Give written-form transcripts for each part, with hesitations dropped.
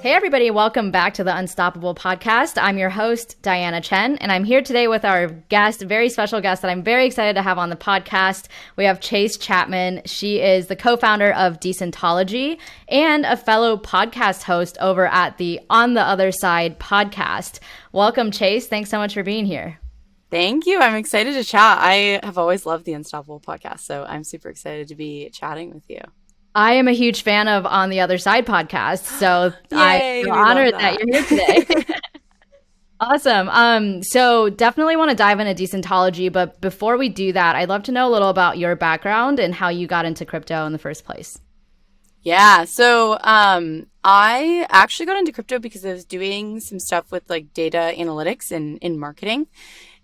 Hey everybody, welcome back to the Unstoppable podcast. I'm your host, Diana Chen, and I'm here today with our guest, very special guest that I'm very excited to have on the podcast. We have Chase Chapman. She is the co-founder of Decentology and a fellow podcast host over at the On the Other Side podcast. Welcome, Chase. Thanks so much for being here. Thank you. I'm excited to chat. I have always loved the Unstoppable podcast, so I'm super excited to be chatting with you. I am a huge fan of On the Other Side podcast, so Yay, I'm honored that you're here today. Awesome. So definitely want to dive into Decentology, but before we do that, I'd love to know a little about your background and how you got into crypto in the first place. Yeah, so I actually got into crypto because I was doing some stuff with like data analytics and in marketing.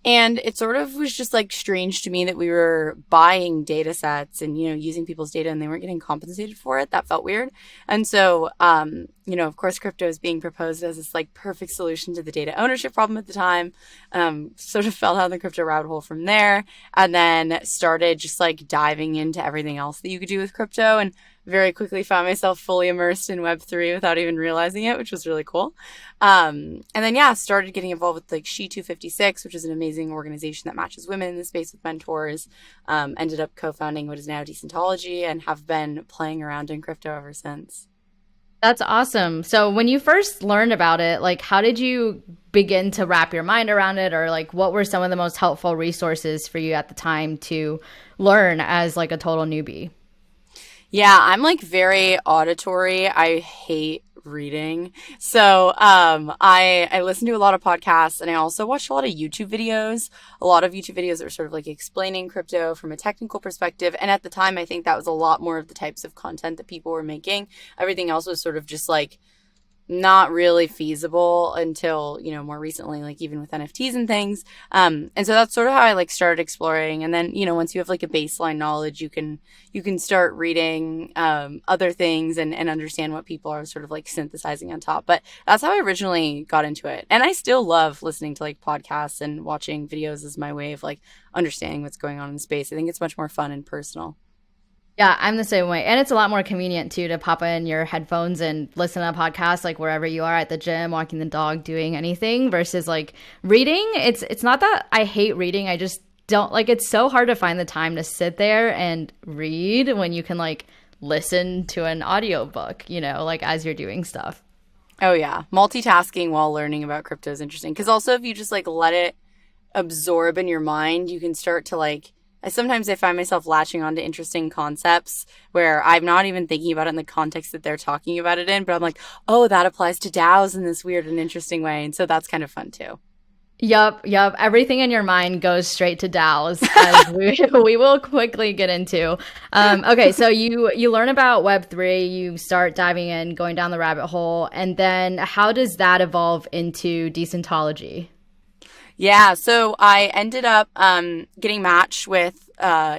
And it sort of was just like strange to me that we were buying data sets and, using people's data and they weren't getting compensated for it. That felt weird. And so, of course, crypto is being proposed as this like perfect solution to the data ownership problem at the time. Sort of fell down the crypto rabbit hole from there and then started just like diving into everything else that you could do with crypto and very quickly found myself fully immersed in Web3 without even realizing it, which was really cool. And then, started getting involved with like She256, which is an amazing organization that matches women in the space with mentors. Ended up co-founding what is now Decentology and have been playing around in crypto ever since. That's awesome. So when you first learned about it, like how did you begin to wrap your mind around it? Or like what were some of the most helpful resources for you at the time to learn as like a total newbie? Yeah, I'm like very auditory. I hate reading. So I listen to a lot of podcasts and I also watch a lot of YouTube videos. A lot of YouTube videos that were sort of like explaining crypto from a technical perspective. And at the time, I think that was a lot more of the types of content that people were making. Everything else was sort of just like not really feasible until, more recently, like even with NFTs and things. And so that's sort of how I like started exploring. And then, once you have like a baseline knowledge, you can start reading other things and understand what people are sort of like synthesizing on top. But that's how I originally got into it. And I still love listening to like podcasts and watching videos as my way of like understanding what's going on in space. I think it's much more fun and personal. Yeah, I'm the same way. And it's a lot more convenient too to pop in your headphones and listen to a podcast like wherever you are at the gym, walking the dog, doing anything versus like reading. It's not that I hate reading. I just don't like it's so hard to find the time to sit there and read when you can like listen to an audiobook, like as you're doing stuff. Oh yeah. Multitasking while learning about crypto is interesting. Because also if you just like let it absorb in your mind, you can start to like sometimes I find myself latching onto interesting concepts where I'm not even thinking about it in the context that they're talking about it in, but I'm like, oh, that applies to DAOs in this weird and interesting way. And so that's kind of fun too. Yep. Everything in your mind goes straight to DAOs, as we will quickly get into. Okay, so you learn about Web3, you start diving in, going down the rabbit hole, and then how does that evolve into Decentology? Yeah, so I ended up getting matched with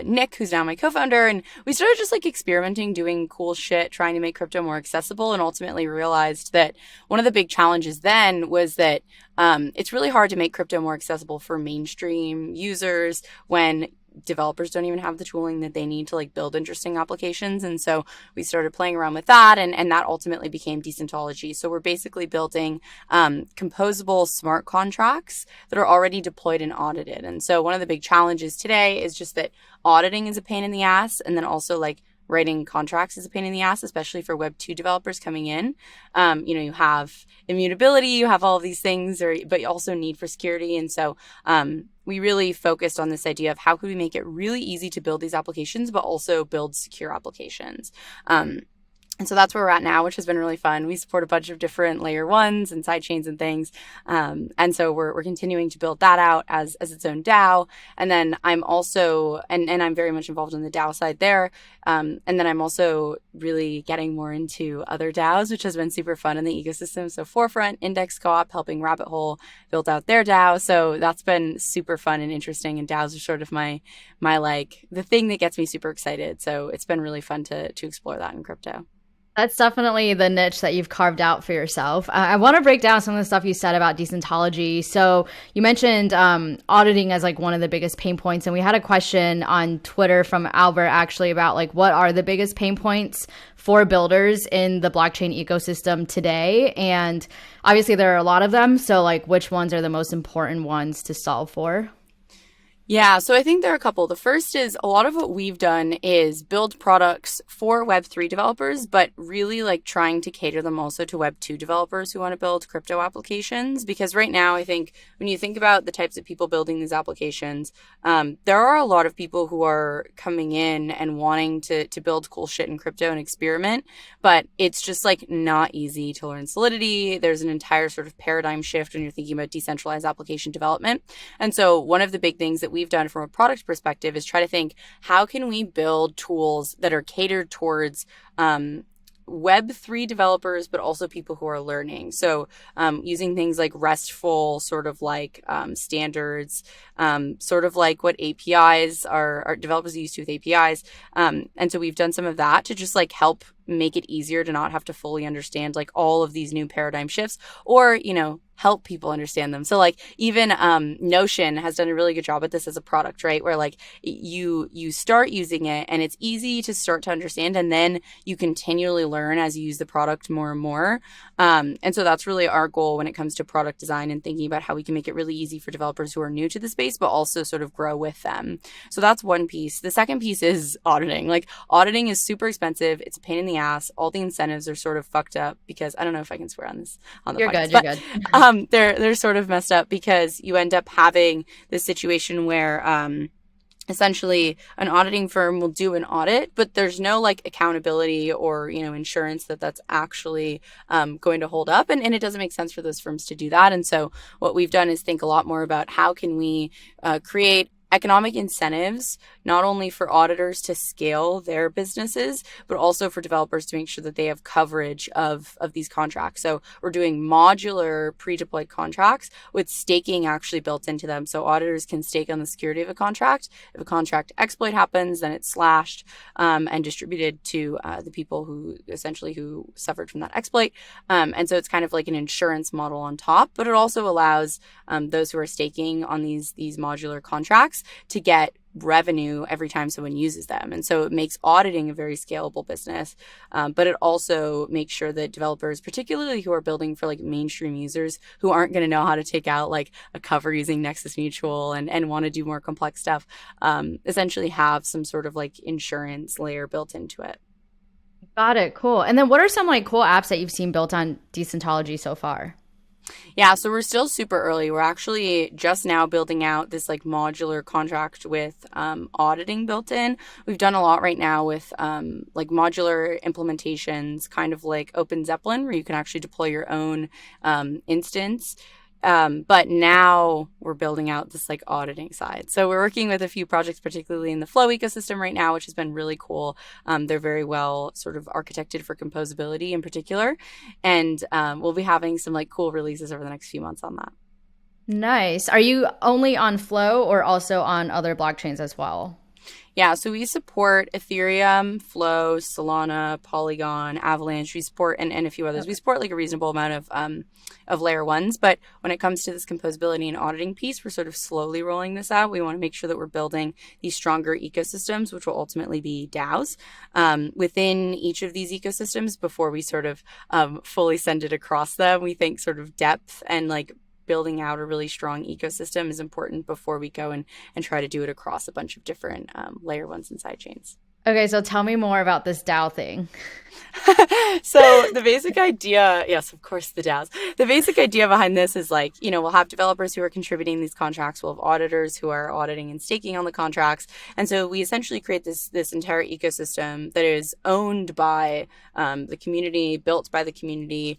Nick, who's now my co-founder, and we started just like experimenting, doing cool shit, trying to make crypto more accessible, and ultimately realized that one of the big challenges then was that it's really hard to make crypto more accessible for mainstream users when developers don't even have the tooling that they need to like build interesting applications. And so we started playing around with that and that ultimately became Decentology. So we're basically building composable smart contracts that are already deployed and audited. And so one of the big challenges today is just that auditing is a pain in the ass. And then also like writing contracts is a pain in the ass, especially for Web2 developers coming in. You have immutability, you have all of these things, but you also need for security. And so we really focused on this idea of how could we make it really easy to build these applications, but also build secure applications. And so that's where we're at now, which has been really fun. We support a bunch of different layer ones and side chains and things. And so we're continuing to build that out as its own DAO. And then I'm also, and I'm very much involved in the DAO side there. And then I'm also really getting more into other DAOs, which has been super fun in the ecosystem. So Forefront, Index Co-op, helping Rabbit Hole build out their DAO. So that's been super fun and interesting. And DAOs are sort of my like the thing that gets me super excited. So it's been really fun to explore that in crypto. That's definitely the niche that you've carved out for yourself. I want to break down some of the stuff you said about Decentology. So you mentioned auditing as like one of the biggest pain points, and we had a question on Twitter from Albert actually about like what are the biggest pain points for builders in the blockchain ecosystem today, and obviously there are a lot of them. So like, which ones are the most important ones to solve for? Yeah, so I think there are a couple. The first is a lot of what we've done is build products for Web3 developers, but really like trying to cater them also to Web2 developers who want to build crypto applications. Because right now, I think when you think about the types of people building these applications, there are a lot of people who are coming in and wanting to build cool shit in crypto and experiment, but it's just like not easy to learn Solidity. There's an entire sort of paradigm shift when you're thinking about decentralized application development. And so one of the big things that we've done from a product perspective is try to think, how can we build tools that are catered towards Web3 developers, but also people who are learning. So using things like RESTful sort of like standards, sort of like what APIs are developers used to with APIs. And so we've done some of that to just like help make it easier to not have to fully understand like all of these new paradigm shifts, or, you know, help people understand them. So like even Notion has done a really good job at this as a product, right? Where like you start using it and it's easy to start to understand, and then you continually learn as you use the product more and more. And so that's really our goal when it comes to product design and thinking about how we can make it really easy for developers who are new to the space, but also sort of grow with them. So that's one piece. The second piece is auditing. Like auditing is super expensive. It's a pain in the ass. All the incentives are sort of fucked up because I don't know if I can swear on this on the podcast. You're good. They're sort of messed up because you end up having this situation where essentially an auditing firm will do an audit, but there's no like accountability or, you know, insurance that that's actually going to hold up. And it doesn't make sense for those firms to do that. And so what we've done is think a lot more about how can we create economic incentives, not only for auditors to scale their businesses, but also for developers to make sure that they have coverage of these contracts. So we're doing modular pre-deployed contracts with staking actually built into them. So auditors can stake on the security of a contract. If a contract exploit happens, then it's slashed and distributed to the people who suffered from that exploit. And so it's kind of like an insurance model on top, but it also allows those who are staking on these modular contracts to get revenue every time someone uses them. And so it makes auditing a very scalable business, but it also makes sure that developers, particularly who are building for like mainstream users who aren't going to know how to take out like a cover using Nexus Mutual and want to do more complex stuff, essentially have some sort of like insurance layer built into it. Got it. Cool. And then what are some like cool apps that you've seen built on Decentology so far? Yeah, so we're still super early. We're actually just now building out this like modular contract with auditing built in. We've done a lot right now with like modular implementations, kind of like Open Zeppelin, where you can actually deploy your own instance. But now we're building out this like auditing side. So we're working with a few projects, particularly in the Flow ecosystem right now, which has been really cool. They're very well sort of architected for composability in particular. And we'll be having some like cool releases over the next few months on that. Nice. Are you only on Flow or also on other blockchains as well? Yeah, so we support Ethereum, Flow, Solana, Polygon, Avalanche. We support and a few others. Okay. We support like a reasonable amount of layer ones. But when it comes to this composability and auditing piece, we're sort of slowly rolling this out. We want to make sure that we're building these stronger ecosystems, which will ultimately be DAOs, within each of these ecosystems before we sort of fully send it across them. We think sort of depth and like building out a really strong ecosystem is important before we go and try to do it across a bunch of different layer ones and side chains. Okay, so tell me more about this DAO thing. So the basic idea, yes, of course, the DAOs. The basic idea behind this is like, you know, we'll have developers who are contributing these contracts. We'll have auditors who are auditing and staking on the contracts. And so we essentially create this entire ecosystem that is owned by the community, built by the community.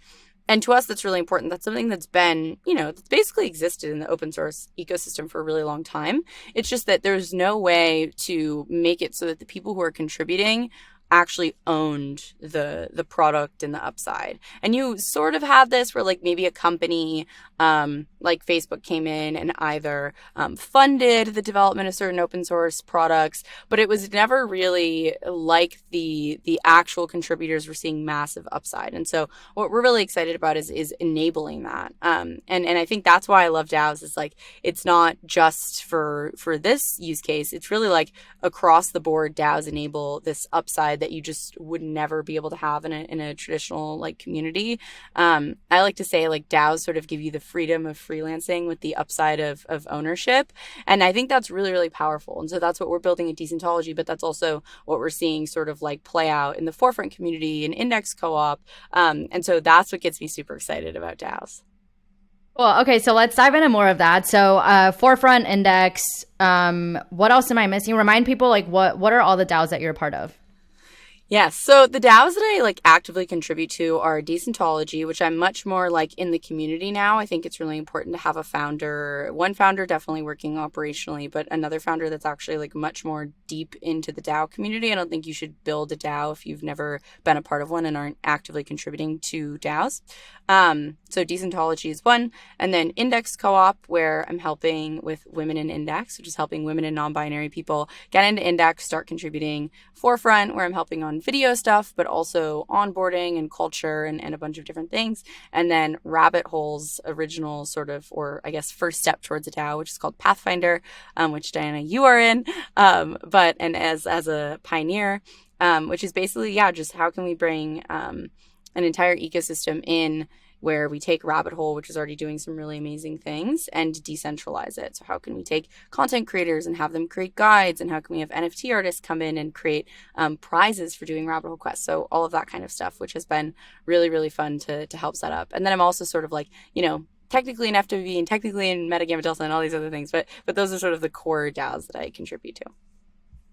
And to us, that's really important. That's something that's been, you know, that's basically existed in the open source ecosystem for a really long time. It's just that there's no way to make it so that the people who are contributing actually owned the product and the upside. And you sort of had this where like maybe a company like Facebook came in and either funded the development of certain open source products, but it was never really like the actual contributors were seeing massive upside. And so what we're really excited about is enabling that. And I think that's why I love DAOs, is like it's not just for this use case. It's really like across the board, DAOs enable this upside that you just would never be able to have in a traditional like community. I like to say like DAOs sort of give you the freedom of freelancing with the upside of ownership. And I think that's really, really powerful. And so that's what we're building at Decentology, but that's also what we're seeing sort of like play out in the Forefront community and Index Co-op. And so that's what gets me super excited about DAOs. Well, okay, so let's dive into more of that. So Forefront, Index, what else am I missing? Remind people like what are all the DAOs that you're a part of? Yes. So the DAOs that I like actively contribute to are Decentology, which I'm much more like in the community now. I think it's really important to have one founder definitely working operationally, but another founder that's actually like much more deep into the DAO community. I don't think you should build a DAO if you've never been a part of one and aren't actively contributing to DAOs. So Decentology is one, and then Index Co-op, where I'm helping with women in Index, which is helping women and non-binary people get into Index, start contributing. Forefront, where I'm helping on video stuff, but also onboarding and culture and a bunch of different things. And then Rabbit Hole's original sort of, or I guess first step towards a DAO, which is called Pathfinder, which Diana, you are in, and as a pioneer, which is basically, just how can we bring an entire ecosystem in where we take Rabbit Hole, which is already doing some really amazing things, and decentralize it. So how can we take content creators and have them create guides, and how can we have NFT artists come in and create prizes for doing Rabbit Hole quests? So all of that kind of stuff, which has been really, really fun to help set up. And then I'm also sort of like, technically in FWB and technically in Meta Gamma Delta and all these other things, but those are sort of the core DAOs that I contribute to.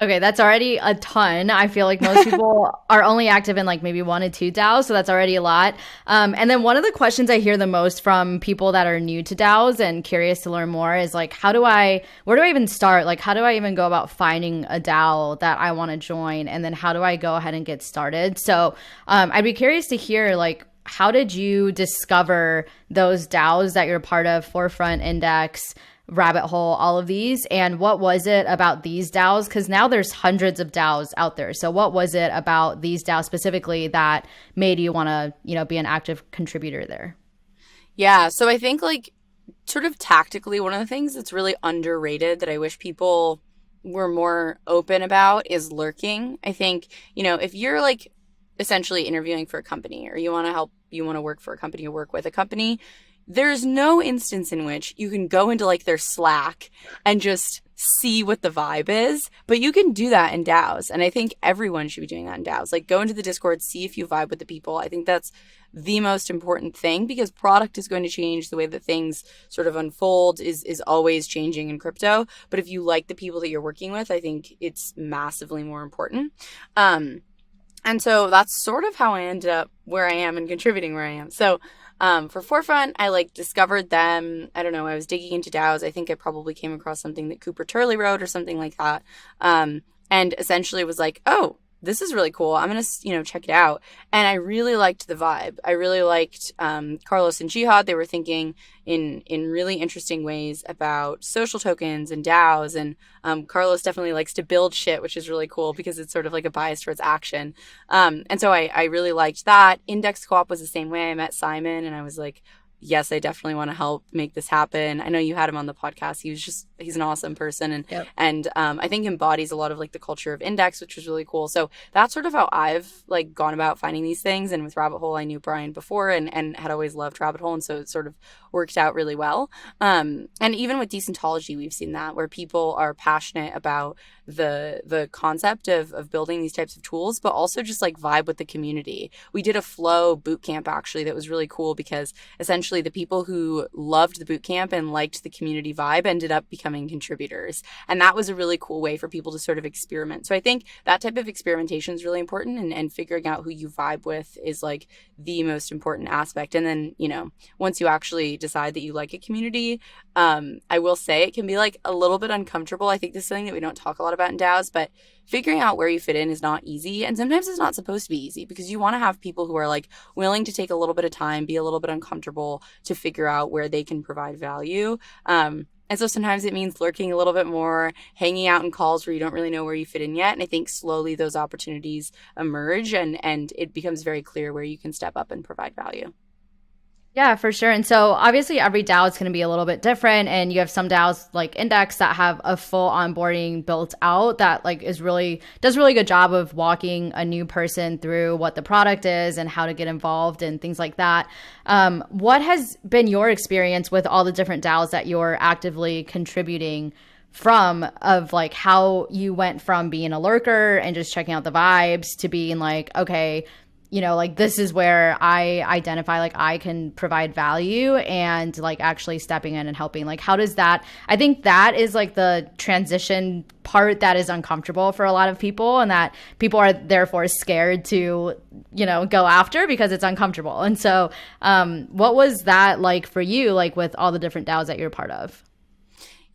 Okay, that's already a ton. I feel like most people are only active in like maybe 1 to 2 DAOs, so that's already a lot. And then one of the questions I hear the most from people that are new to DAOs and curious to learn more is like, where do I even start? Like, how do I even go about finding a DAO that I want to join? And then how do I go ahead and get started? So I'd be curious to hear like, how did you discover those DAOs that you're part of, Forefront, Index, Rabbit Hole, all of these, and what was it about these DAOs? Because now there's hundreds of DAOs out there. So what was it about these DAOs specifically that made you want to, be an active contributor there? Yeah, so I think like sort of tactically, one of the things that's really underrated that I wish people were more open about is lurking. I think, if you're like essentially interviewing for a company, or you want to work for a company or work with a company, there's no instance in which you can go into like their Slack and just see what the vibe is, but you can do that in DAOs. And I think everyone should be doing that in DAOs. Like go into the Discord, see if you vibe with the people. I think that's the most important thing, because product is going to change. The way that things sort of unfold is always changing in crypto. But if you like the people that you're working with, I think it's massively more important. And so that's sort of how I ended up where I am and contributing where I am. So for Forefront, I like discovered them. I don't know. I was digging into DAOs. I think I probably came across something that Cooper Turley wrote or something like that. And essentially was like, oh, this is really cool. I'm going to, check it out. And I really liked the vibe. I really liked Carlos and Jihad. They were thinking in really interesting ways about social tokens and DAOs. And Carlos definitely likes to build shit, which is really cool because it's sort of like a bias towards action. And so I really liked that. Index Co-op was the same way. I met Simon and I was like, yes, I definitely want to help make this happen. I know you had him on the podcast. He's an awesome person. And, yep. and I think embodies a lot of like the culture of Index, which was really cool. So that's sort of how I've like gone about finding these things. And with Rabbit Hole, I knew Brian before and had always loved Rabbit Hole. And so it sort of worked out really well. And even with Decentology, we've seen that where people are passionate about the concept of building these types of tools, but also just like vibe with the community. We did a flow boot camp actually that was really cool because essentially the people who loved the boot camp and liked the community vibe ended up becoming contributors. And that was a really cool way for people to sort of experiment. So I think that type of experimentation is really important, and figuring out who you vibe with is like the most important aspect. And then, once you actually decide that you like a community, I will say it can be like a little bit uncomfortable. I think this is something that we don't talk a lot about in DAOs, but figuring out where you fit in is not easy. And sometimes it's not supposed to be easy because you want to have people who are like willing to take a little bit of time, be a little bit uncomfortable to figure out where they can provide value. And so sometimes it means lurking a little bit more, hanging out in calls where you don't really know where you fit in yet. And I think slowly those opportunities emerge and it becomes very clear where you can step up and provide value. Yeah, for sure. And so obviously every DAO is going to be a little bit different. And you have some DAOs like Index that have a full onboarding built out that like does really good job of walking a new person through what the product is and how to get involved and things like that. What has been your experience with all the different DAOs that you're actively contributing from, of like how you went from being a lurker and just checking out the vibes to being like, okay, like this is where I identify like I can provide value and like actually stepping in and helping. Like how does that, I think that is like the transition part that is uncomfortable for a lot of people and that people are therefore scared to, go after because it's uncomfortable. And so what was that like for you, like with all the different DAOs that you're part of?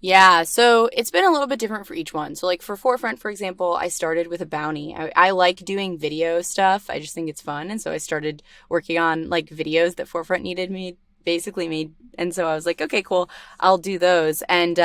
Yeah, so it's been a little bit different for each one. So like for Forefront, for example, I started with a bounty. I like doing video stuff. I just think it's fun. And so I started working on like videos that Forefront needed me basically made. And so I was like, okay, cool, I'll do those. And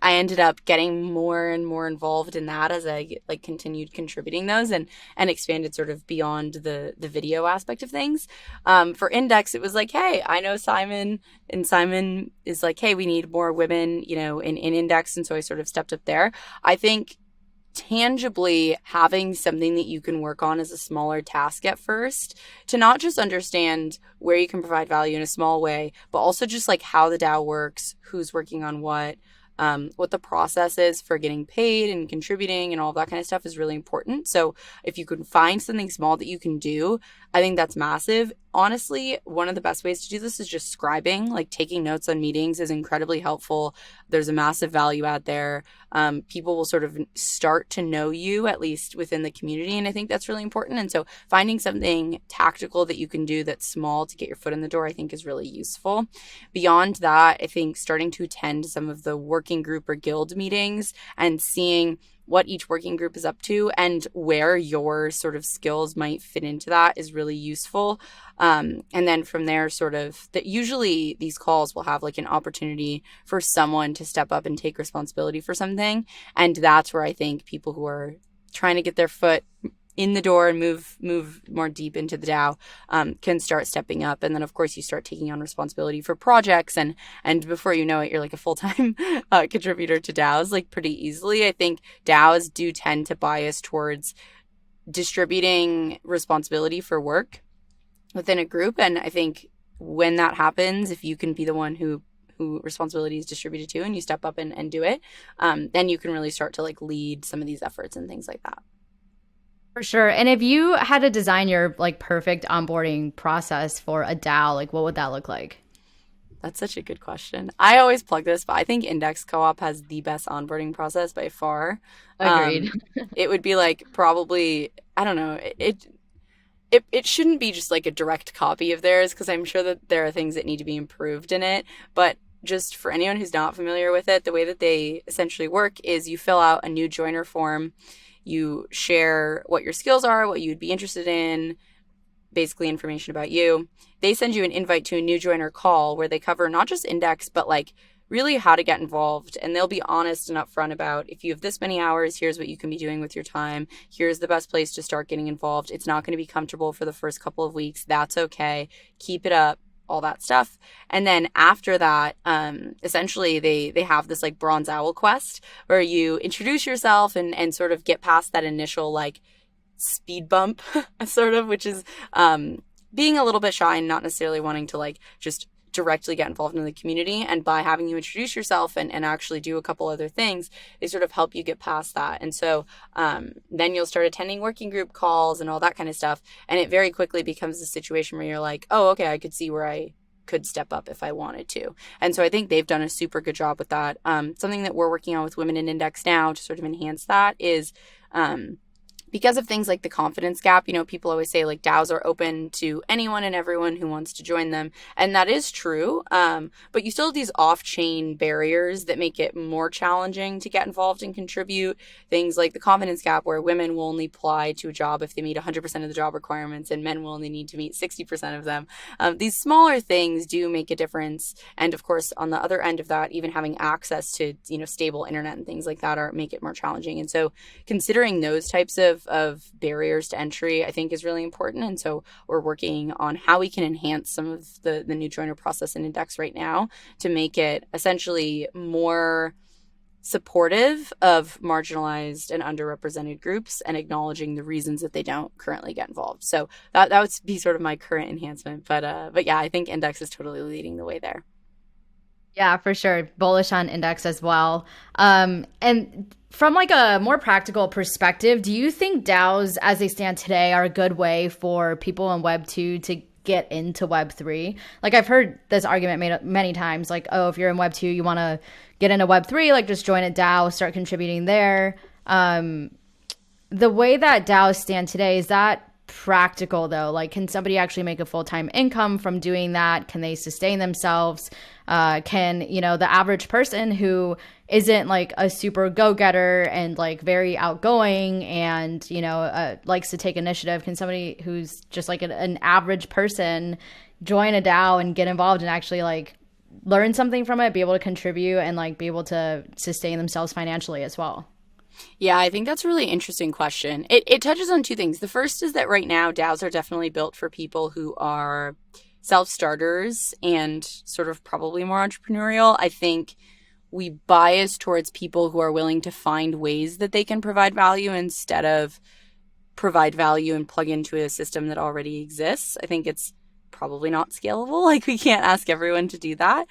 I ended up getting more and more involved in that as I like continued contributing those and expanded sort of beyond the video aspect of things. For Index, it was like, hey, I know Simon, and Simon is like, hey, we need more women, in Index. And so I sort of stepped up there. I think tangibly having something that you can work on as a smaller task at first to not just understand where you can provide value in a small way, but also just like how the DAO works, who's working on what the process is for getting paid and contributing and all that kind of stuff is really important. So if you can find something small that you can do, I think that's massive. Honestly, one of the best ways to do this is just scribing, like taking notes on meetings is incredibly helpful. There's a massive value out there. People will sort of start to know you, at least within the community. And I think that's really important. And so finding something tactical that you can do that's small to get your foot in the door, I think is really useful. Beyond that, I think starting to attend some of the working group or guild meetings and seeing what each working group is up to and where your sort of skills might fit into that is really useful. And then from there, sort of that usually these calls will have like an opportunity for someone to step up and take responsibility for something. And that's where I think people who are trying to get their foot in the door and move more deep into the DAO can start stepping up. And then, of course, you start taking on responsibility for projects. And before you know it, you're like a full-time contributor to DAOs, like pretty easily. I think DAOs do tend to bias towards distributing responsibility for work within a group. And I think when that happens, if you can be the one who responsibility is distributed to and you step up and do it, then you can really start to like lead some of these efforts and things like that. For sure. And if you had to design your like perfect onboarding process for a DAO, like what would that look like? That's such a good question. I always plug this, but I think Index Co-op has the best onboarding process by far. Agreed. It would be like probably, I don't know, it shouldn't be just like a direct copy of theirs because I'm sure that there are things that need to be improved in it. But just for anyone who's not familiar with it, the way that they essentially work is you fill out a new joiner form. You share what your skills are, what you'd be interested in, basically information about you. They send you an invite to a new joiner call where they cover not just Index, but like really how to get involved. And they'll be honest and upfront about if you have this many hours, here's what you can be doing with your time. Here's the best place to start getting involved. It's not going to be comfortable for the first couple of weeks. That's okay. Keep it up. All that stuff. And then after that, essentially they have this like bronze owl quest where you introduce yourself and sort of get past that initial like speed bump sort of, which is being a little bit shy and not necessarily wanting to like just directly get involved in the community. And by having you introduce yourself and actually do a couple other things, they sort of help you get past that. And so then you'll start attending working group calls and all that kind of stuff. And it very quickly becomes a situation where you're like, oh, okay, I could see where I could step up if I wanted to. And so I think they've done a super good job with that. Something that we're working on with Women in Index now to sort of enhance that is because of things like the confidence gap, people always say like DAOs are open to anyone and everyone who wants to join them. And that is true. But you still have these off-chain barriers that make it more challenging to get involved and contribute. Things like the confidence gap, where women will only apply to a job if they meet 100% of the job requirements and men will only need to meet 60% of them. These smaller things do make a difference. And of course, on the other end of that, even having access to, stable internet and things like that make it more challenging. And so considering those types of barriers to entry, I think, is really important. And so we're working on how we can enhance some of the new joiner process and index right now to make it essentially more supportive of marginalized and underrepresented groups and acknowledging the reasons that they don't currently get involved. So that would be sort of my current enhancement. But yeah, I think index is totally leading the way there. Yeah, for sure. Bullish on index as well. And from like a more practical perspective, do you think DAOs as they stand today are a good way for people in Web 2 to get into Web 3? Like I've heard this argument made many times, like, oh, if you're in Web 2, you want to get into Web 3, like just join a DAO, start contributing there. The way that DAOs stand today, is that practical though? Like, can somebody actually make a full-time income from doing that? Can they sustain themselves? Can, the average person who isn't like a super go-getter and like very outgoing and, likes to take initiative, can somebody who's just like an average person join a DAO and get involved and actually like learn something from it, be able to contribute and like be able to sustain themselves financially as well? Yeah, I think that's a really interesting question. It touches on two things. The first is that right now DAOs are definitely built for people who are self-starters and sort of probably more entrepreneurial. I think we bias towards people who are willing to find ways that they can provide value instead of provide value and plug into a system that already exists. I think it's probably not scalable. Like, we can't ask everyone to do that.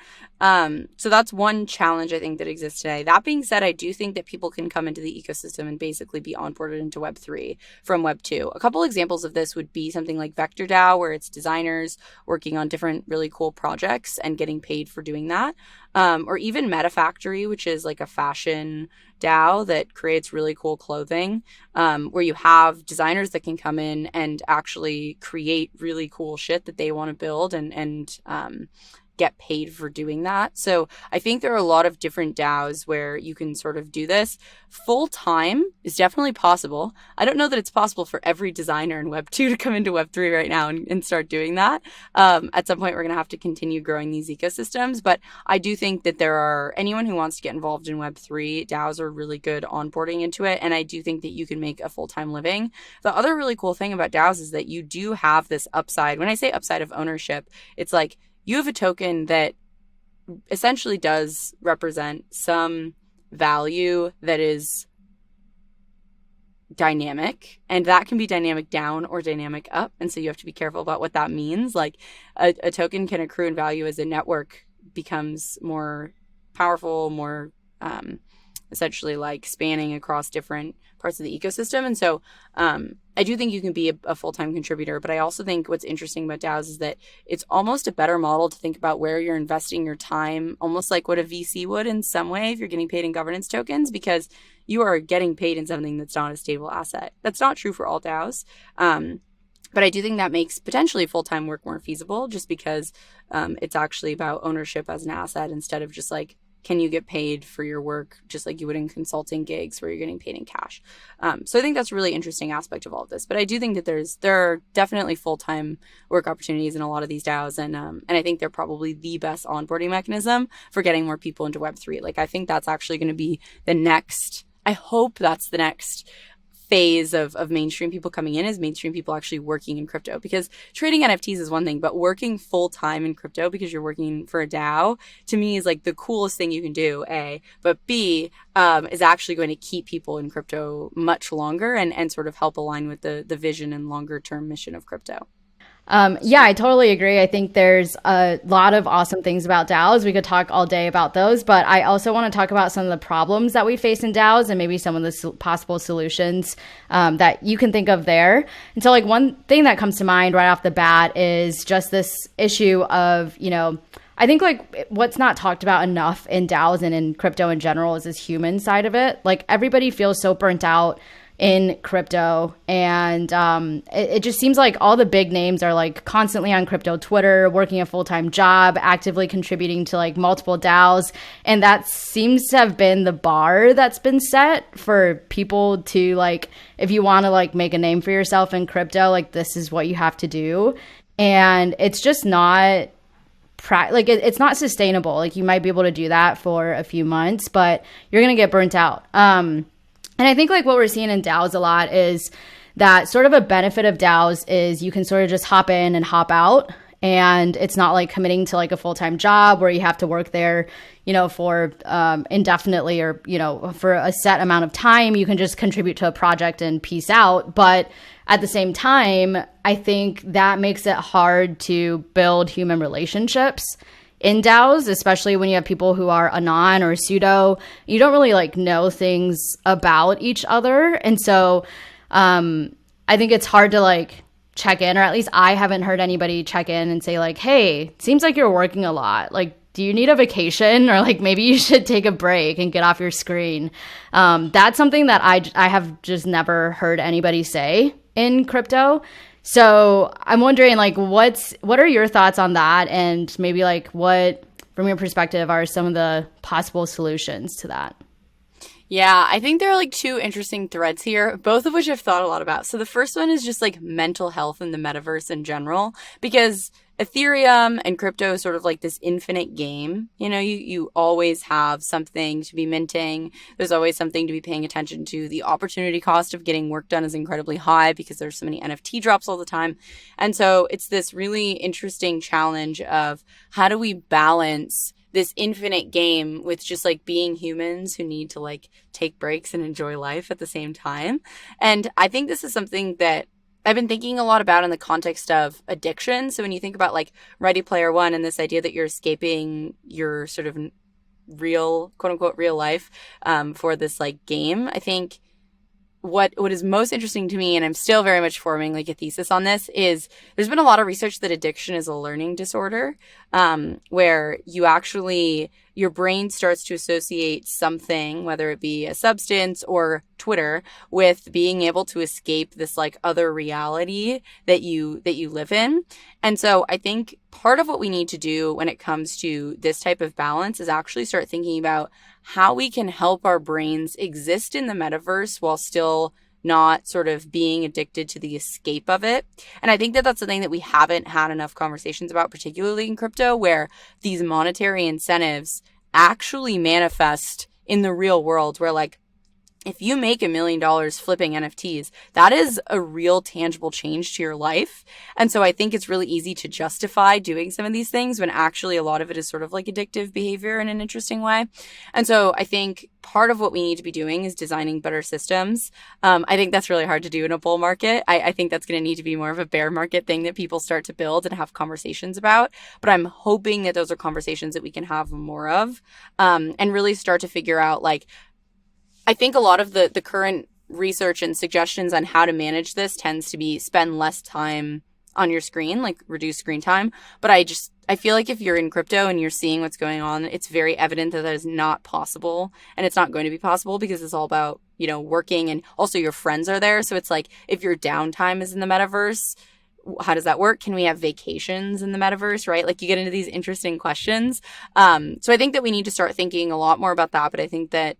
So that's one challenge I think that exists today. That being said, I do think that people can come into the ecosystem and basically be onboarded into Web3 from Web 2. A couple examples of this would be something like Vector DAO, where it's designers working on different really cool projects and getting paid for doing that. Or even Meta Factory, which is like a fashion DAO that creates really cool clothing, where you have designers that can come in and actually create really cool shit that they want to build and get paid for doing that. So I think there are a lot of different DAOs where you can sort of do this. Full time is definitely possible. I don't know that it's possible for every designer in Web 2 to come into Web 3 right now and start doing that. At some point, we're going to have to continue growing these ecosystems. But I do think that anyone who wants to get involved in Web 3, DAOs are really good onboarding into it. And I do think that you can make a full-time living. The other really cool thing about DAOs is that you do have this upside. When I say upside of ownership, it's like, you have a token that essentially does represent some value that is dynamic, and that can be dynamic down or dynamic up. And so you have to be careful about what that means. Like a token can accrue in value as a network becomes more powerful, more essentially like spanning across different parts of the ecosystem. And so I do think you can be a full-time contributor, but I also think what's interesting about DAOs is that it's almost a better model to think about where you're investing your time, almost like what a VC would in some way if you're getting paid in governance tokens, because you are getting paid in something that's not a stable asset. That's not true for all DAOs. But I do think that makes potentially full-time work more feasible, just because it's actually about ownership as an asset instead of just like, can you get paid for your work just like you would in consulting gigs where you're getting paid in cash? So I think that's a really interesting aspect of all of this. But I do think that there are definitely full-time work opportunities in a lot of these DAOs. And I think they're probably the best onboarding mechanism for getting more people into Web3. Like, I think that's actually going to be I hope that's the next phase of mainstream people coming in, is mainstream people actually working in crypto, because trading NFTs is one thing, but working full time in crypto because you're working for a DAO, to me, is like the coolest thing you can do, A, but B, is actually going to keep people in crypto much longer and sort of help align with the vision and longer term mission of crypto. Yeah, I totally agree. I think there's a lot of awesome things about DAOs. We could talk all day about those, but I also want to talk about some of the problems that we face in DAOs and maybe some of the possible solutions that you can think of there. And so like one thing that comes to mind right off the bat is just this issue of, I think like what's not talked about enough in DAOs and in crypto in general is this human side of it. Like, everybody feels so burnt out in crypto. And it just seems like all the big names are like constantly on crypto Twitter, working a full-time job, actively contributing to like multiple DAOs. And that seems to have been the bar that's been set for people to like, if you want to like make a name for yourself in crypto, like this is what you have to do. And it's just not it's not sustainable. Like you might be able to do that for a few months, but you're going to get burnt out. And I think like what we're seeing in DAOs a lot is that sort of a benefit of DAOs is you can sort of just hop in and hop out. And it's not like committing to like a full-time job where you have to work there, you know, for indefinitely or, you know, for a set amount of time. You can just contribute to a project and peace out. But at the same time, I think that makes it hard to build human relationships in DAOs, especially when you have people who are anon or pseudo. You don't really like know things about each other. And so I think it's hard to like check in, or at least I haven't heard anybody check in and say like, hey, it seems like you're working a lot. Like, do you need a vacation? Or like maybe you should take a break and get off your screen. That's something that I have just never heard anybody say in crypto. So I'm wondering like what are your thoughts on that, and maybe like what from your perspective are some of the possible solutions to that? Yeah, I think there are like two interesting threads here, both of which I've thought a lot about. So the first one is just like mental health in the metaverse in general, because Ethereum and crypto is sort of like this infinite game. You know, you always have something to be minting. There's always something to be paying attention to. The opportunity cost of getting work done is incredibly high because there's so many NFT drops all the time. And so it's this really interesting challenge of how do we balance this infinite game with just like being humans who need to like take breaks and enjoy life at the same time. And I think this is something that I've been thinking a lot about in the context of addiction. So when you think about like Ready Player One and this idea that you're escaping your sort of real, quote unquote, real life for this like game, I think what is most interesting to me, and I'm still very much forming like a thesis on this, is there's been a lot of research that addiction is a learning disorder, where you actually, your brain starts to associate something, whether it be a substance or Twitter, with being able to escape this like other reality that you live in. And so I think part of what we need to do when it comes to this type of balance is actually start thinking about how we can help our brains exist in the metaverse while still not sort of being addicted to the escape of it. And I think that that's something that we haven't had enough conversations about, particularly in crypto, where these monetary incentives actually manifest in the real world, where like if you make $1 million flipping NFTs, that is a real tangible change to your life. And so I think it's really easy to justify doing some of these things when actually a lot of it is sort of like addictive behavior in an interesting way. And so I think part of what we need to be doing is designing better systems. I think that's really hard to do in a bull market. I think that's going to need to be more of a bear market thing that people start to build and have conversations about. But I'm hoping that those are conversations that we can have more of, and really start to figure out like, I think a lot of the current research and suggestions on how to manage this tends to be spend less time on your screen, like reduce screen time. But I feel like if you're in crypto and you're seeing what's going on, it's very evident that that is not possible. And it's not going to be possible because it's all about, you know, working, and also your friends are there. So it's like if your downtime is in the metaverse, how does that work? Can we have vacations in the metaverse, right? Like you get into these interesting questions. So I think that we need to start thinking a lot more about that. But I think that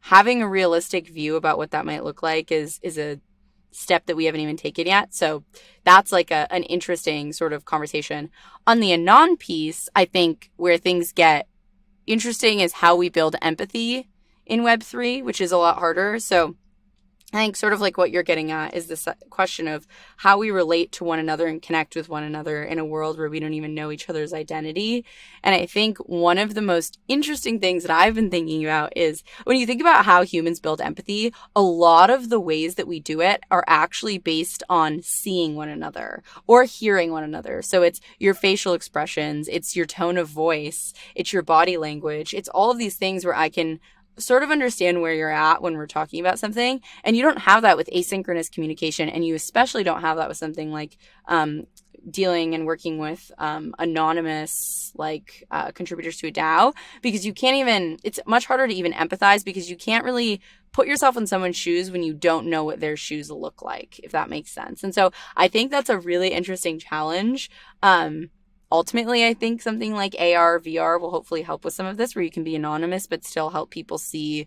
having a realistic view about what that might look like is a step that we haven't even taken yet. So that's like an interesting sort of conversation. On the anon piece, I think where things get interesting is how we build empathy in Web3, which is a lot harder. So I think sort of like what you're getting at is this question of how we relate to one another and connect with one another in a world where we don't even know each other's identity. And I think one of the most interesting things that I've been thinking about is when you think about how humans build empathy, a lot of the ways that we do it are actually based on seeing one another or hearing one another. So it's your facial expressions, it's your tone of voice, it's your body language. It's all of these things where I can sort of understand where you're at when we're talking about something. And you don't have that with asynchronous communication. And you especially don't have that with something like dealing and working with anonymous contributors to a DAO, because you can't even, it's much harder to even empathize because you can't really put yourself in someone's shoes when you don't know what their shoes look like, if that makes sense. And so I think that's a really interesting challenge. Ultimately, I think something like AR, VR will hopefully help with some of this, where you can be anonymous but still help people see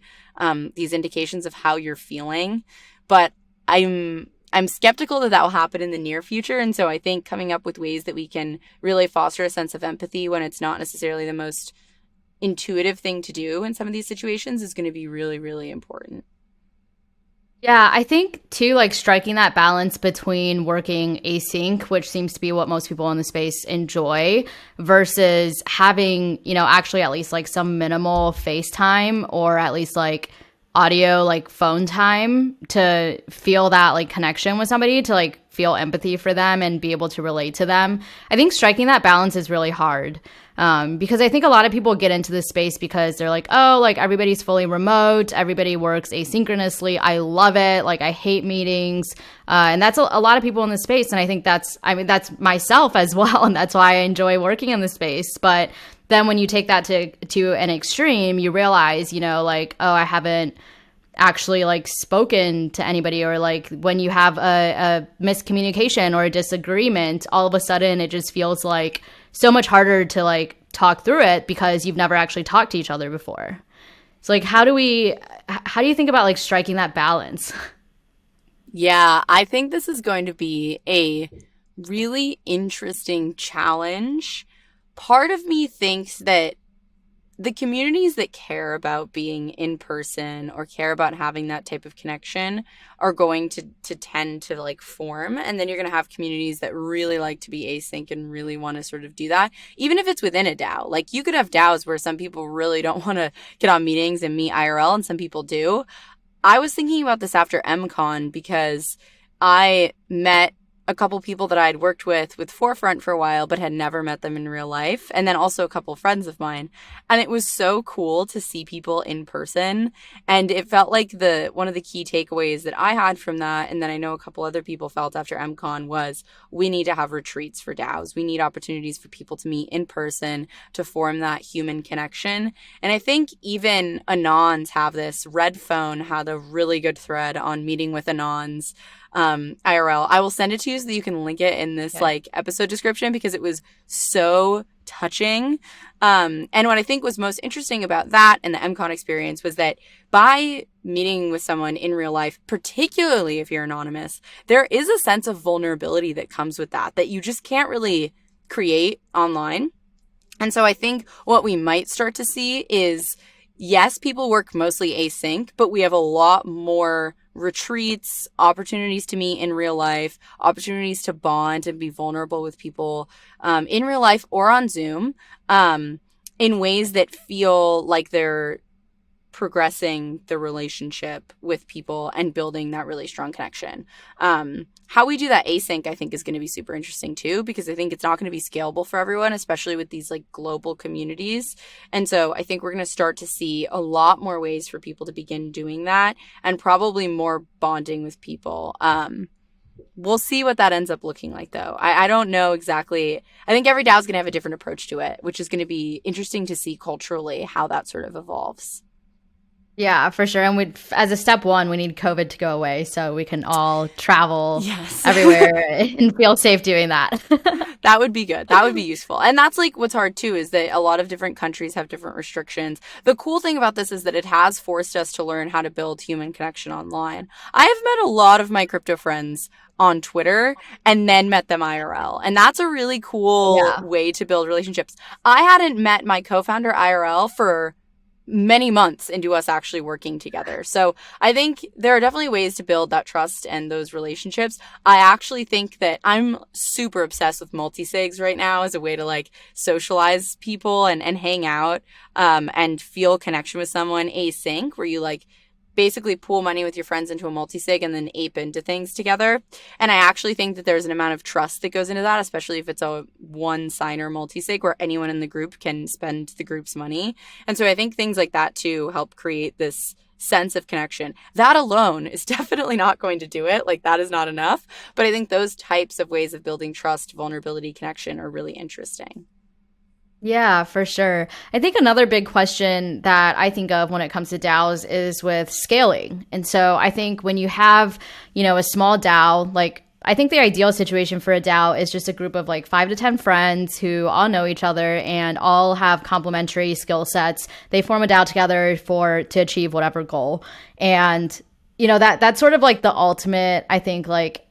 these indications of how you're feeling. But I'm skeptical that will happen in the near future. And so I think coming up with ways that we can really foster a sense of empathy when it's not necessarily the most intuitive thing to do in some of these situations is going to be really, really important. Yeah, I think too, like striking that balance between working async, which seems to be what most people in the space enjoy, versus having, actually at least like some minimal FaceTime or at least like audio, like phone time to feel that like connection with somebody, to like feel empathy for them and be able to relate to them. I think striking that balance is really hard. Because I think a lot of people get into this space because they're like, oh, like everybody's fully remote, everybody works asynchronously. I love it. Like I hate meetings. And that's a lot of people in this space. And I think that's myself as well. And that's why I enjoy working in this space. But then when you take that to an extreme, you realize, like, oh, I haven't actually like spoken to anybody, or like when you have a miscommunication or a disagreement, all of a sudden it just feels like so much harder to like talk through it because you've never actually talked to each other before. So like how do you think about like striking that balance? Yeah, I think this is going to be a really interesting challenge. Part of me thinks that the communities that care about being in person or care about having that type of connection are going to tend to like form. And then you're going to have communities that really like to be async and really want to sort of do that, even if it's within a DAO. Like you could have DAOs where some people really don't want to get on meetings and meet IRL, and some people do. I was thinking about this after MCon because I met a couple people that I'd worked with Forefront for a while, but had never met them in real life. And then also a couple friends of mine. And it was so cool to see people in person. And it felt like one of the key takeaways that I had from that, and then I know a couple other people felt after MCon, was we need to have retreats for DAOs. We need opportunities for people to meet in person to form that human connection. And I think even Anons have this. Red Phone had a really good thread on meeting with Anons. IRL. I will send it to you so that you can link it in this episode description, because it was so touching. And what I think was most interesting about that and the MCon experience was that by meeting with someone in real life, particularly if you're anonymous, there is a sense of vulnerability that comes with that you just can't really create online. And so I think what we might start to see is, yes, people work mostly async, but we have a lot more retreats, opportunities to meet in real life, opportunities to bond and be vulnerable with people in real life or on Zoom in ways that feel like they're progressing the relationship with people and building that really strong connection. How we do that async, I think, is going to be super interesting too, because I think it's not going to be scalable for everyone, especially with these like global communities. And so I think we're going to start to see a lot more ways for people to begin doing that, and probably more bonding with people. We'll see what that ends up looking like, though. I don't know exactly. I think every DAO is going to have a different approach to it, which is going to be interesting to see culturally how that sort of evolves. Yeah, for sure. And as a step one, we need COVID to go away so we can all travel everywhere and feel safe doing that. That would be good. That would be useful. And that's like what's hard too, is that a lot of different countries have different restrictions. The cool thing about this is that it has forced us to learn how to build human connection online. I have met a lot of my crypto friends on Twitter and then met them IRL. And that's a really cool way to build relationships. I hadn't met my co-founder IRL for many months into us actually working together. So I think there are definitely ways to build that trust and those relationships. I actually think that I'm super obsessed with multi-sigs right now as a way to like socialize people and hang out and feel connection with someone async, where you like basically pool money with your friends into a multi-sig and then ape into things together. And I actually think that there's an amount of trust that goes into that, especially if it's a one-signer multi-sig where anyone in the group can spend the group's money. And so I think things like that too help create this sense of connection. That alone is definitely not going to do it. Like, that is not enough. But I think those types of ways of building trust, vulnerability, connection are really interesting. Yeah, for sure. I think another big question that I think of when it comes to DAOs is with scaling. And so I think when you have, a small DAO, like I think the ideal situation for a DAO is just a group of like 5 to 10 friends who all know each other and all have complementary skill sets. They form a DAO together to achieve whatever goal. And that's sort of like the ultimate, I think, like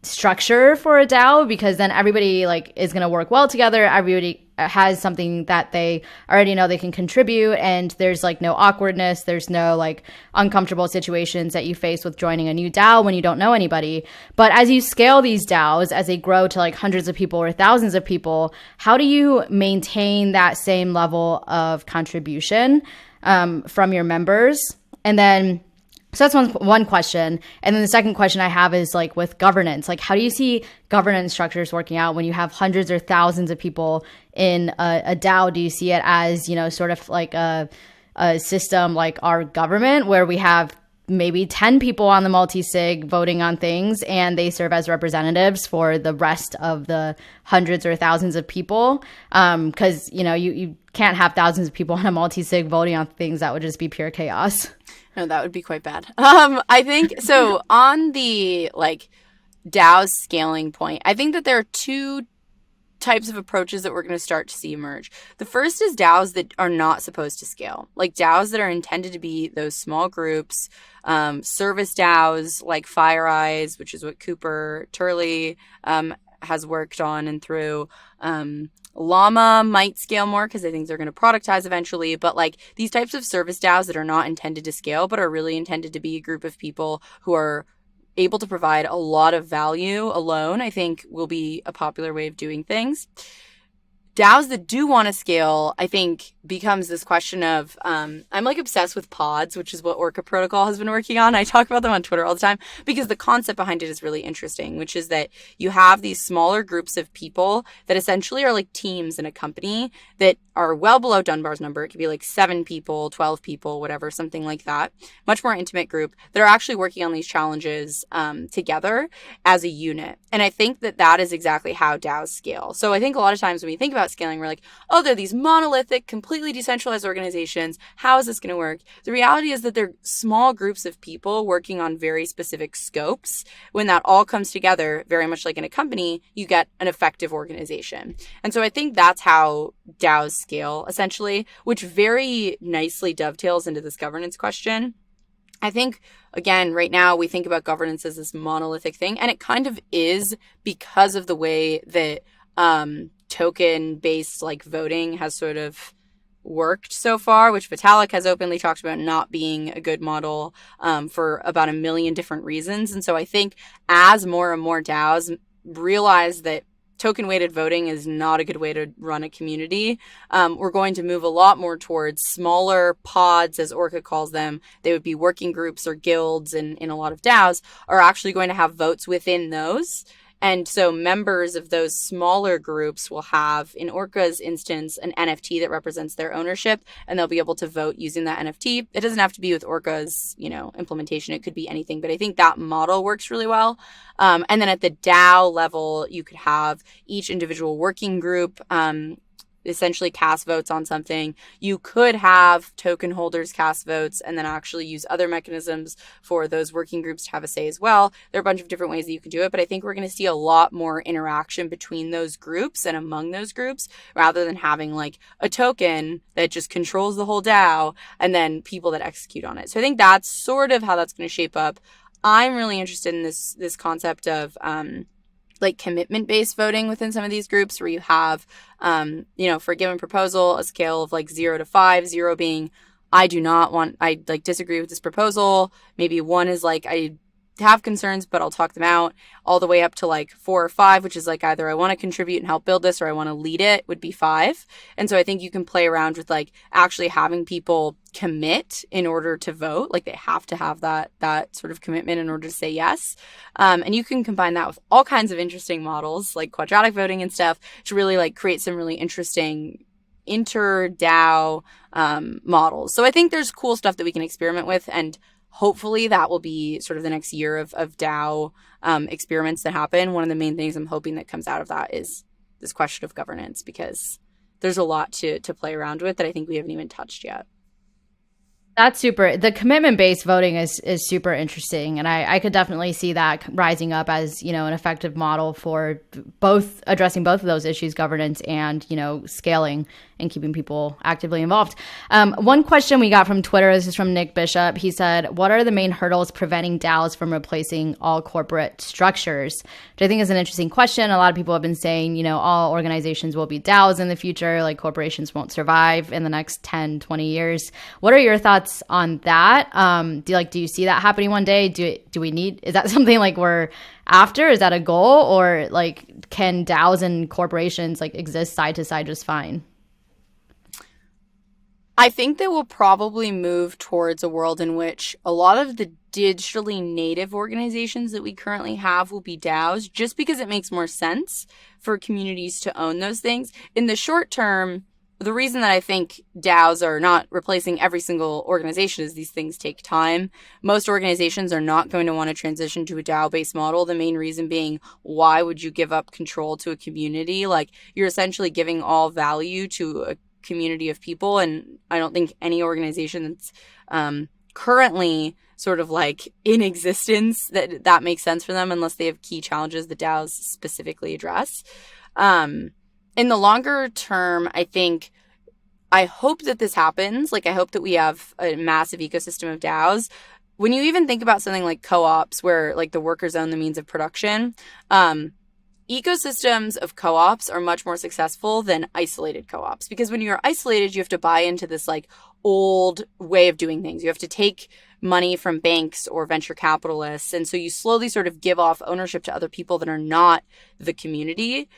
structure for a DAO, because then everybody like is going to work well together. Everybody has something that they already know they can contribute, and there's like no awkwardness. There's no like uncomfortable situations that you face with joining a new DAO when you don't know anybody. But as you scale these DAOs, as they grow to like hundreds of people or thousands of people, how do you maintain that same level of contribution from your members? And then so that's one question. And then the second question I have is like with governance, like how do you see governance structures working out when you have hundreds or thousands of people in a DAO? Do you see it as, sort of like a system like our government where we have maybe 10 people on the multi-sig voting on things and they serve as representatives for the rest of the hundreds or thousands of people? Because, you can't have thousands of people on a multi-sig voting on things. That would just be pure chaos. No, that would be quite bad. I think so. On the like DAO's scaling point, I think that there are two types of approaches that we're going to start to see emerge. The first is DAOs that are not supposed to scale, like DAOs that are intended to be those small groups, service DAOs like FireEyes, which is what Cooper Turley has worked on and through. Llama might scale more because I think they're going to productize eventually. But like these types of service DAOs that are not intended to scale, but are really intended to be a group of people who are able to provide a lot of value alone, I think will be a popular way of doing things. DAOs that do want to scale, I think, becomes this question of, I'm like obsessed with pods, which is what Orca Protocol has been working on. I talk about them on Twitter all the time because the concept behind it is really interesting, which is that you have these smaller groups of people that essentially are like teams in a company that are well below Dunbar's number. It could be like 7 people, 12 people, whatever, something like that. Much more intimate group that are actually working on these challenges together as a unit. And I think that that is exactly how DAOs scale. So I think a lot of times when we think about scaling, we're like, oh, they're these monolithic, completely decentralized organizations. How is this going to work? The reality is that they're small groups of people working on very specific scopes. When that all comes together, very much like in a company, you get an effective organization. And so I think that's how DAOs scale, essentially, which very nicely dovetails into this governance question. I think, again, right now we think about governance as this monolithic thing, and it kind of is because of the way that token-based like voting has sort of worked so far, which Vitalik has openly talked about not being a good model for about 1 million different reasons. And so I think as more and more DAOs realize that token-weighted voting is not a good way to run a community, we're going to move a lot more towards smaller pods, as Orca calls them. They would be working groups or guilds, and in a lot of DAOs are actually going to have votes within those. And so members of those smaller groups will have, in Orca's instance, an NFT that represents their ownership, and they'll be able to vote using that NFT. It doesn't have to be with Orca's, implementation. It could be anything, but I think that model works really well. And then at the DAO level, you could have each individual working group essentially cast votes on something. You could have token holders cast votes and then actually use other mechanisms for those working groups to have a say as well. There are a bunch of different ways that you can do it, but I think we're going to see a lot more interaction between those groups and among those groups rather than having like a token that just controls the whole DAO and then people that execute on it. So I think that's sort of how that's going to shape up. I'm really interested in this concept of like commitment-based voting within some of these groups where you have, for a given proposal, a scale of like 0 to 5, 0 being, I disagree with this proposal. Maybe 1 is like, I have concerns, but I'll talk them out, all the way up to like 4 or 5, which is like either I want to contribute and help build this or I want to lead it, would be 5. And so I think you can play around with like actually having people commit in order to vote. Like they have to have that sort of commitment in order to say yes. And you can combine that with all kinds of interesting models like quadratic voting and stuff to really like create some really interesting inter-DAO models. So I think there's cool stuff that we can experiment with, and hopefully that will be sort of the next year of DAO experiments that happen. One of the main things I'm hoping that comes out of that is this question of governance, because there's a lot to play around with that I think we haven't even touched yet. That's super. The commitment-based voting is super interesting, and I could definitely see that rising up as, you know, an effective model for both addressing both of those issues, governance and, you know, scaling and keeping people actively involved. One question we got from Twitter, this is from Nick Bishop. He said, what are the main hurdles preventing DAOs from replacing all corporate structures? Which I think is an interesting question. A lot of people have been saying, you know, all organizations will be DAOs in the future, like corporations won't survive in the next 10, 20 years. What are your thoughts on that? Do you see that happening one day? Do we need, is that something like we're after? Is that a goal? Or like, can DAOs and corporations like exist side to side just fine? I think that we'll probably move towards a world in which a lot of the digitally native organizations that we currently have will be DAOs, just because it makes more sense for communities to own those things. In the short term, the reason that I think DAOs are not replacing every single organization is these things take time. Most organizations are not going to want to transition to a DAO-based model. The main reason being, why would you give up control to a community? Like, you're essentially giving all value to a community of people, and I don't think any organization that's currently sort of like in existence that makes sense for them unless they have key challenges that DAOs specifically address. In the longer term, I hope that this happens. Like, I hope that we have a massive ecosystem of DAOs. When you even think about something like co-ops, where like the workers own the means of production, ecosystems of co-ops are much more successful than isolated co-ops, because when you're isolated, you have to buy into this like old way of doing things. You have to take money from banks or venture capitalists. And so you slowly sort of give off ownership to other people that are not the community.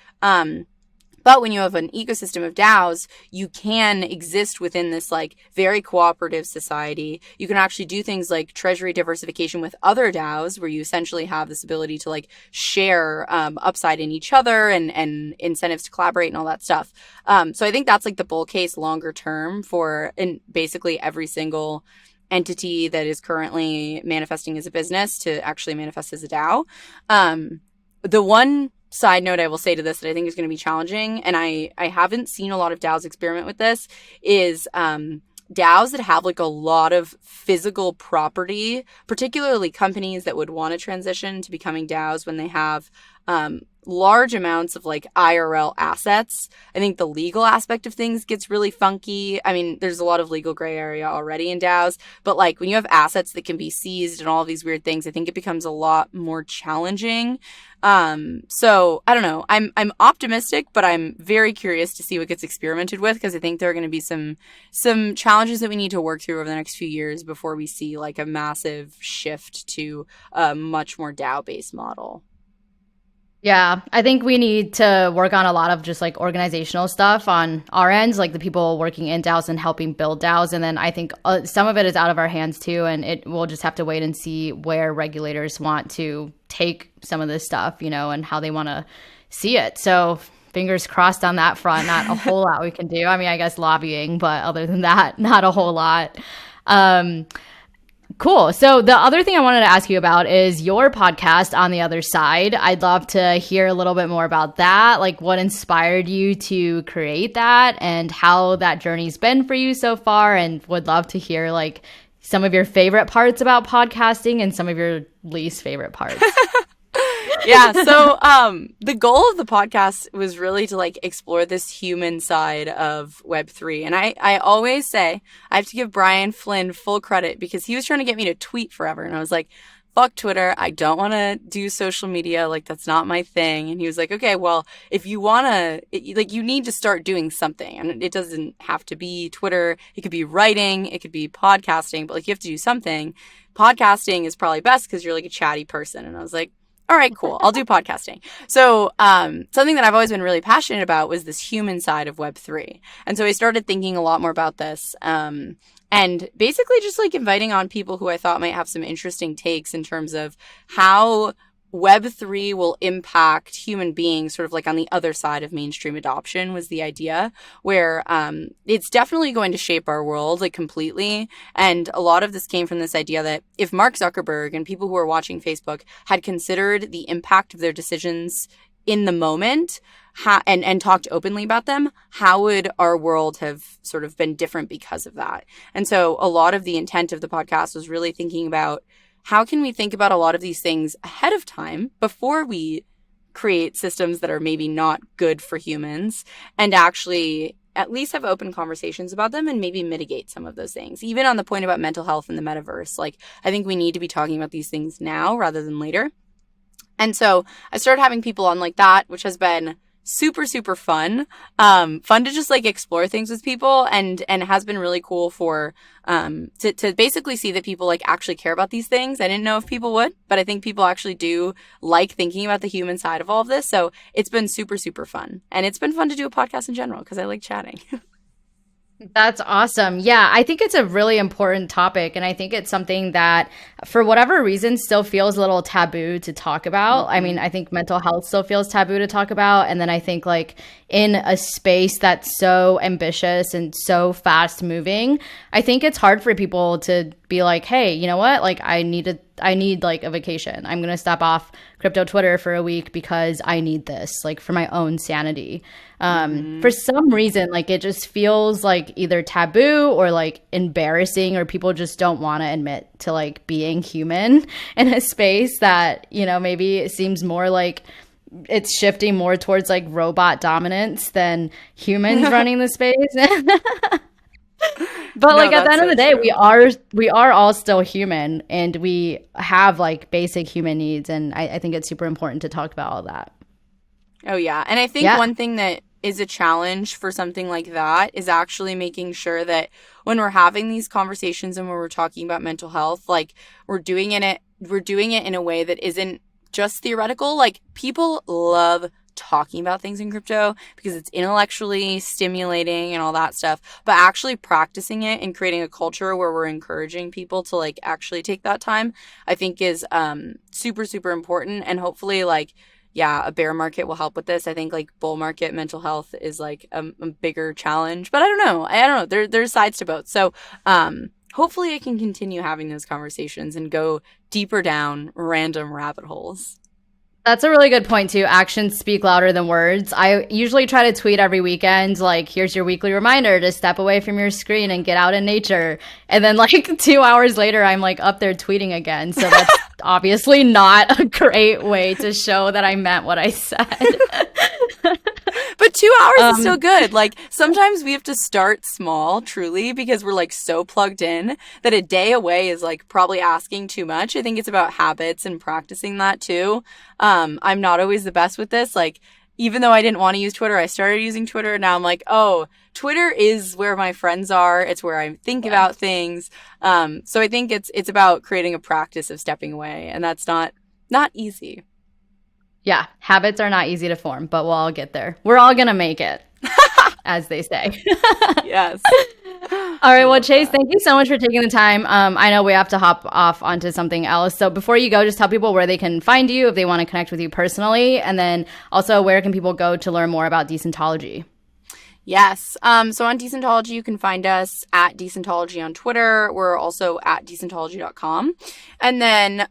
But when you have an ecosystem of DAOs, you can exist within this like very cooperative society. You can actually do things like treasury diversification with other DAOs, where you essentially have this ability to like share upside in each other and incentives to collaborate and all that stuff. So I think that's like the bull case longer term for in basically every single entity that is currently manifesting as a business to actually manifest as a DAO. The one side note I will say to this that I think is going to be challenging, and I haven't seen a lot of DAOs experiment with this, is DAOs that have like a lot of physical property, particularly companies that would want to transition to becoming DAOs when they have large amounts of like IRL assets. I think the legal aspect of things gets really funky. I mean, there's a lot of legal gray area already in DAOs, but like when you have assets that can be seized and all of these weird things, I think it becomes a lot more challenging. So I don't know. I'm optimistic, but I'm very curious to see what gets experimented with, because I think there are going to be some challenges that we need to work through over the next few years before we see like a massive shift to a much more DAO-based model. Yeah, I think we need to work on a lot of just like organizational stuff on our ends, like the people working in DAOs and helping build DAOs. And then I think some of it is out of our hands too, and we'll just have to wait and see where regulators want to take some of this stuff, you know, and how they want to see it. So fingers crossed on that front. Not a whole lot we can do. I mean, I guess lobbying, but other than that, not a whole lot. Cool. So the other thing I wanted to ask you about is your podcast, On the Other Side. I'd love to hear a little bit more about that, like what inspired you to create that and how that journey's been for you so far, and would love to hear like some of your favorite parts about podcasting and some of your least favorite parts. Yeah, so the goal of the podcast was really to like explore this human side of Web3. And I always say I have to give Brian Flynn full credit, because he was trying to get me to tweet forever. And I was like, fuck Twitter. I don't want to do social media. Like, that's not my thing. And he was like, okay, well, if you want to, like, you need to start doing something. And it doesn't have to be Twitter. It could be writing. It could be podcasting. But like, you have to do something. Podcasting is probably best because you're like a chatty person. And I was like, all right, cool. I'll do podcasting. So something that I've always been really passionate about was this human side of Web3. And so I started thinking a lot more about this and basically just like inviting on people who I thought might have some interesting takes in terms of how Web3 will impact human beings sort of like on the other side of mainstream adoption was the idea, where it's definitely going to shape our world like completely. And a lot of this came from this idea that if Mark Zuckerberg and people who are watching Facebook had considered the impact of their decisions in the moment and talked openly about them, how would our world have sort of been different because of that? And so a lot of the intent of the podcast was really thinking about how can we think about a lot of these things ahead of time before we create systems that are maybe not good for humans, and actually at least have open conversations about them and maybe mitigate some of those things. Even on the point about mental health in the metaverse, like I think we need to be talking about these things now rather than later. And so I started having people on like that, which has been super, super fun. Fun to just like explore things with people, and has been really cool for to basically see that people like actually care about these things. I didn't know if people would, but I think people actually do like thinking about the human side of all of this. So it's been super, super fun. And it's been fun to do a podcast in general because I like chatting. That's awesome. Yeah, I think it's a really important topic. And I think it's something that, for whatever reason, still feels a little taboo to talk about. I mean, I think mental health still feels taboo to talk about. And then I think, like, in a space that's so ambitious and so fast moving, I think it's hard for people to be like, hey, you know what? Like, I need like a vacation. I'm going to stop off crypto Twitter for a week because I need this, like, for my own sanity. For some reason, like, it just feels like either taboo or like embarrassing, or people just don't want to admit to like being human in a space that, you know, maybe it seems more like it's shifting more towards like robot dominance than humans running the space. But like at the end of the day, we are all still human, and we have like basic human needs. And I think it's super important to talk about all that. Oh, yeah. And I think one thing that is a challenge for something like that is actually making sure that when we're having these conversations and when we're talking about mental health, like we're doing it in a way that isn't just theoretical. Like, people love talking about things in crypto because it's intellectually stimulating and all that stuff, but actually practicing it and creating a culture where we're encouraging people to like actually take that time, I think is super, super important. And hopefully, like, yeah, a bear market will help with this. I think like bull market mental health is like a bigger challenge, but I don't know. There's sides to both. So hopefully I can continue having those conversations and go deeper down random rabbit holes. That's a really good point, too. Actions speak louder than words. I usually try to tweet every weekend, like, here's your weekly reminder to step away from your screen and get out in nature. And then, like, 2 hours later, I'm, like, up there tweeting again. So that's obviously not a great way to show that I meant what I said. But 2 hours is so good. Like, sometimes we have to start small, truly, because we're like so plugged in that a day away is like probably asking too much. I think it's about habits and practicing that too. I'm not always the best with this. Like, even though I didn't want to use Twitter, I started using Twitter. Now I'm like, oh, Twitter is where my friends are. It's where I think about things. So I think it's about creating a practice of stepping away, and that's not easy. Yeah, habits are not easy to form, but we'll all get there. We're all going to make it, as they say. Yes. All right. Well, Chase, thank you so much for taking the time. I know we have to hop off onto something else. So before you go, just tell people where they can find you if they want to connect with you personally. And then also, where can people go to learn more about Decentology? Yes. So on Decentology, you can find us at Decentology on Twitter. We're also at Decentology.com. And then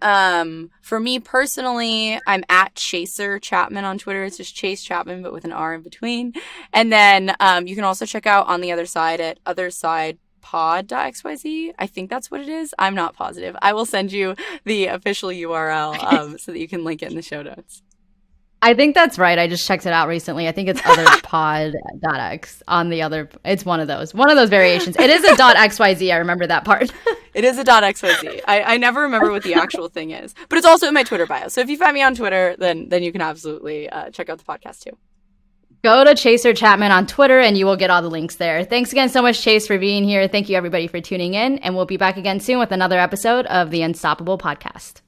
for me personally, I'm at Chaser Chapman on Twitter. It's just Chase Chapman, but with an R in between. And then you can also check out On the Other Side at othersidepod.xyz. I think that's what it is. I'm not positive. I will send you the official URL so that you can link it in the show notes. I think that's right. I just checked it out recently. I think it's otherpod.x on the other. It's one of those variations. It is a .xyz. I remember that part. It is a .xyz. I never remember what the actual thing is, but it's also in my Twitter bio. So if you find me on Twitter, then you can absolutely check out the podcast too. Go to Chaser Chapman on Twitter and you will get all the links there. Thanks again so much, Chase, for being here. Thank you everybody for tuning in, and we'll be back again soon with another episode of the Unstoppable Podcast.